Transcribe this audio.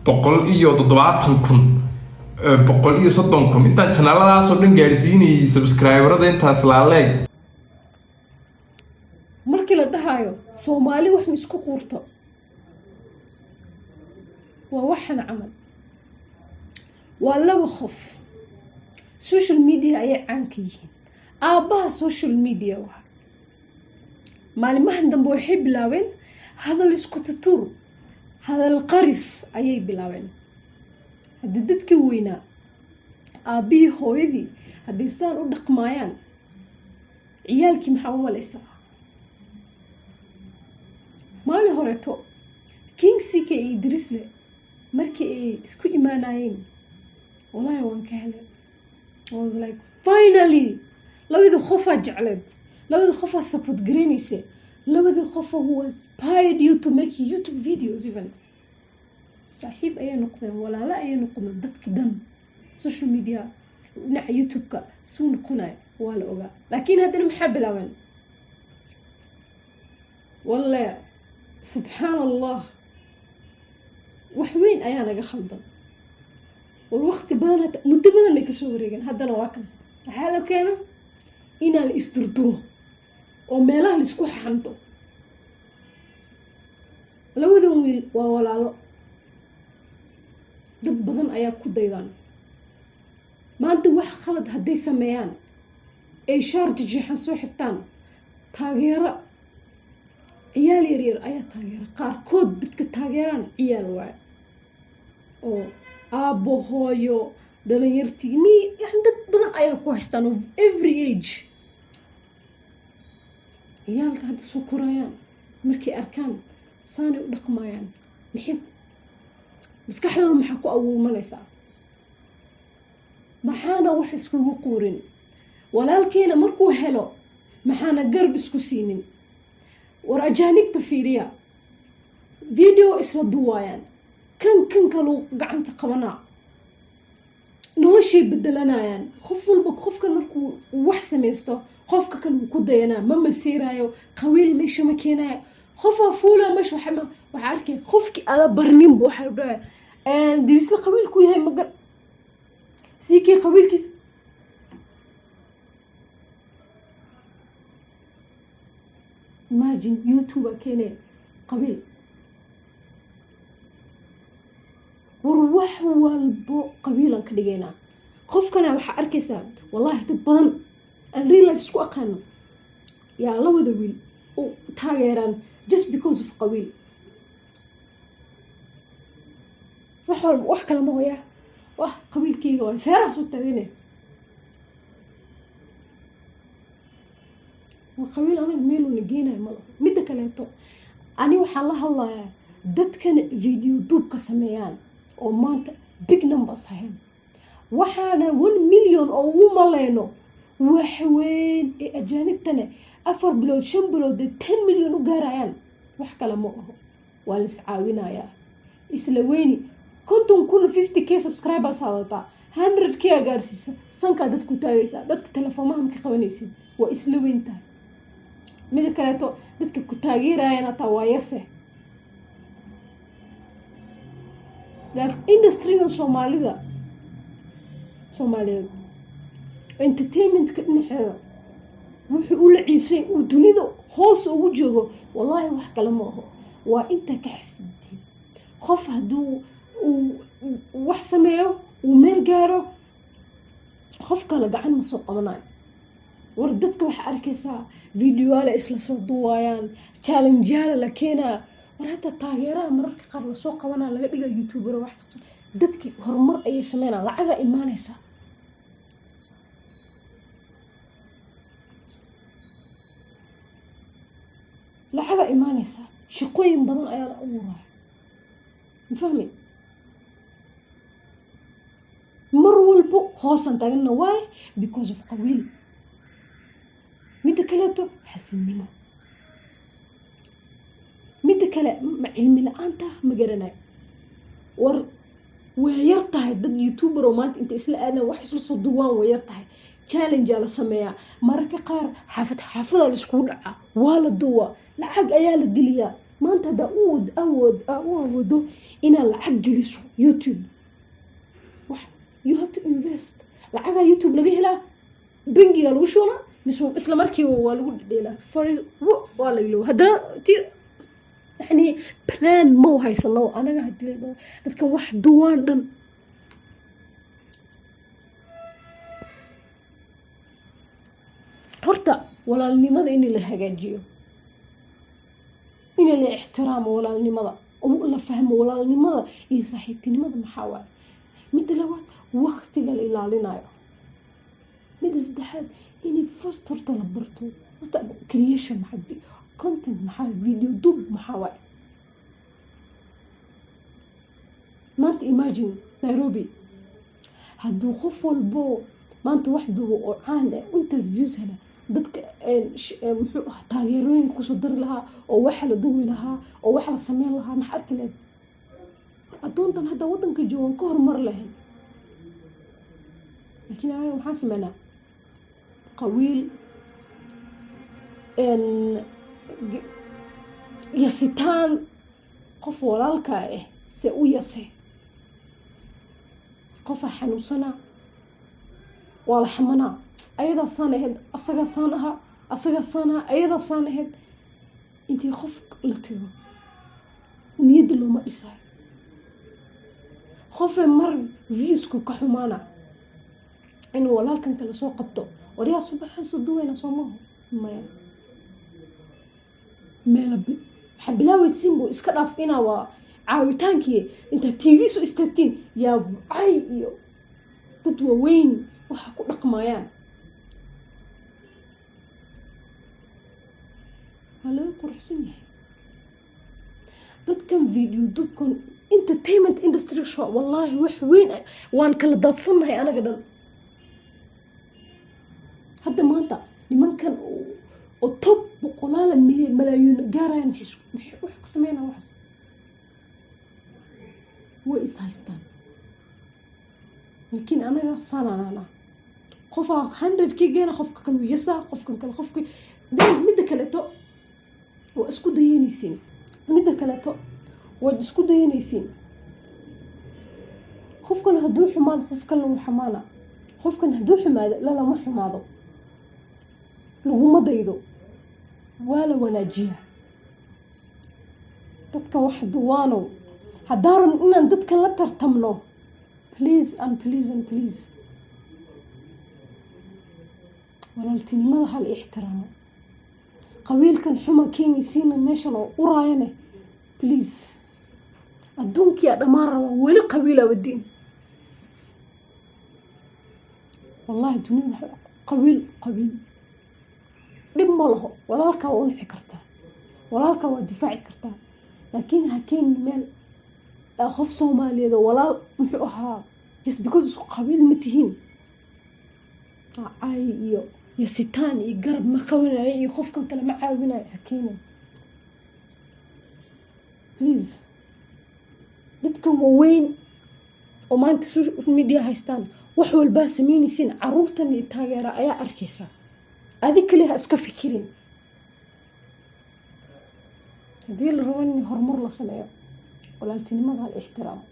170,000 130,000 intaan channeladaasoo dhan gaarsiinayay subscriberada intaas laaleeg markii la dhahayo Soomaali wax isku quurto waa waxan camal waa laba qof social media ay caan ka yihiin aabaha social media waa maalimahan dambe waxay bilaabeen hadal isku tutur hadal qaris ayay bilaabeen haddii dadkii weynaa aabii hooyadii haddii saan u dhaqmaayaan ciyaalkii maxaa u malaysaa maalin horeeto King CK Idrisle markii ay isku imaanayeen wallahi waan ka helay I was like finally labada qof jecleed labada qof support gareynaysa labada qof who inspired you to make YouTube videos even saaxiib ayay noqdeen walaalo ayay noqdeen dadka dhan social media dhinaca YouTube-ka soo noqonay waa la ogaa laakiin haddana maxaa bilaabeen wallahi subhanallah wax weyn ayaa naga khaldan waqti badan muddo badan ay ka soo wareegeen haddana waa kan waxa la keeno in la isdurduro oo meelaha la isku xanto labada wiil waa walaalo dad badan ayaa ku daydaan maanta wax khalad haday sameeyaan ay sharti jeexan soo xirtaan taageero ciyaal yar ayaa taageero qaarkood dadka taageeraan ciyaal waay oo aabo hooyo dhalinyartii dad badan ayaa ku haystaan of every age ciyaalka hadda soo korayaan markay arkaan saanay u dhaqmayaan maxay maskaxdooda maxaa ku awoormanaysaa maxaana wax iskugu quurin walaalkeena markuu helo maxaana garb isku siinin war ajaanibta fiiriya video isla duwaayaan kan kalu gacanta qabanaa noloshay bedelanayaan qof walba qofka markuu wax samaysto qofka kale uu ku dayanaa ma masiiraayo qawiil meesha ma keenayo qofa fuula meesha waxa arkay qofkii ala barnin buu waxa dhahay dirisla qabiil ku yahay magar siikii qabiilkiis imagine YouTube keene qabiil wax walbo qabiilan ka dhigayna qofkana waxa arkaysaa wallahi dad badan aan real life isku aqaan yaa labada wiil oo taageeraan just because of qabiil wax kale ma hooyaa wax qabiilkayga waa feeraas u taagane qabiil aniga meel uu nageenay ma mid kaleeto ani waxaan la hadlayaa dadkan video duubka sameeyaan oo maanta big numbers ahayn waxaana 1 million oo u maleeno wax weyn ee ajaanibtana 4 bilood 5 bilood 10 million u gaarayaan wax kale ma aho waa la iscaawinayaa isla weyni konton kun 50k subscribers hawata 100k gaarsiisa sanka dadku taagaysa dadka telefoonada ma ka qabanaysid waa isla weynta mid kaleeto dadka ku taageerayaan ata waayase industry-ga Soomaalida entertainment ka dhinaceeda wuxuu u laciifay uu dunida hoos ugu joogo wallahi wax kale ma aho waa inta ka xasidin qof haduu wax sameeyo uu meel gaaro qof kale gacan ma soo qabanayo war dadka waxa arkaysaa videoyada isla soo duwayaan challenge la keenaa war hata taageeraha mararka qaar la soo qabanaa laga dhiga YouTuber wax sabsan dadkii horumar ay sameeyaan lacaga imaanaysa lacaga imaanaysa shaqooyin badan ayaa la abuuraa ma fahmi mar walbo hoosan taagna why because of qabiil mid kaleeto xasinimo mid kale ma cilmi la'aanta ma garanay war way yar tahay dad YouTuber oo maanta inta isla aadna wax isla soo duwaan way yar tahay challenge la sameeyaa mararka qaar xaafada la isku dhaca waa la duwa lacag ayaa la geliyaa maanta haddaa awoodo inaad lacag geliso YouTube you have to invest. lacagaa YouTube laga helaa, bangiga lagu shuna, isla markiiba waa lagu dhedheelaa waa la ilo. haddana yani plan ma haysano anaga hadii dadkan wax duwaan dhan. horta walaalnimada in la hagaajiyo, in la ixtiraamo walaalnimada, oo la fahmo walaalnimada iyo saaxiibtinimada maxaa waaye. mid labaad waqtiga la ilaalinayo. mid saddexaad in first horta la barto creation maxaa, content maxaa, video dub maxaa waaye. maanta imagine Nairobi hadduu qof walbo maanta wax dubo oo caan ah intaas views hela, dadka muxuu taageerooyin kusoo dari lahaa, oo waxa la duwi lahaa, oo waxa la sameyn lahaa, maxaa arki lahayd. addoontan hadda waddanka joogan ka horumar lahayn. laakiin anaga maxaan sameynaa qawiil yasitaan qof walaalka ah se u yase, qofa xanuunsana waa la xamanaa, ayadaa saan ahayd, asagaa saan ahaa, asagaa saan ahaa, ayadaa saan ahayd. intii qof la tago niyadda looma dhisayo. qofe mar viewsku ka xumaana inuu walaalkan kale soo qabto, waryaa subaxayso duwayna soo maaha maya waxaa bilaawaysiin buu iska dhaaf inaa waa caawitaankii intaa TV soo istaagtiin yaa cay iyo dad waaweyn waxa ku dhaqmayaan. waa laga quruxsan yahay dadkan video dubkan entertainment industry show. wallahi wax weyn waan kala daadsanahay anaga dhan. hadda maanta nimankan oo top boqolaal malaayiin gaarayaan maxay wax ku sameynayaan waxas way is haystaan. laakiin anaga saanana qofa 100 ki geena qofka kale yasa, qofkan kale qofka midda kale to waa isku dayanaysiin, midda kale to waa isku dayanaysiin. qofkan hadduu xumaado qofkan wuu xumaana, qofkan hadduu xumaado lama xumaado, laguma daydo, waa la wanaajiyaa. dadka wax duwaano haddaan inaan dadka la tartamno, please and please and please walaaltinimada hal ixtiraamo. qabiilkan xuma keenaysiina meeshan oo uraayane please. adduunkiyaa dhammaan raba weli qabiila wadiin. wallahi dunida qabiil dhib ma laho. walaalkaa waa u nici kartaa, walaalkaa waa difaaci kartaa, laakiin ha keeni meel qof Soomaaliyeed oo walaal muxuu ahaa just because isku qabiil ma tihiin ay iyo yasitaan iyo garab ma qabanaya iyo qofkan kale ma caawinayo. ha keeni please. dadkan waaweyn oo maanta social media haystaan wax walba sameynaysiin, caruurtan iyo taageera ayaa arkaysa. adig kaliya ha iska fikirin. haddii la rabo in horumar la sameeyo walaaltinimada hal ixtiraamo.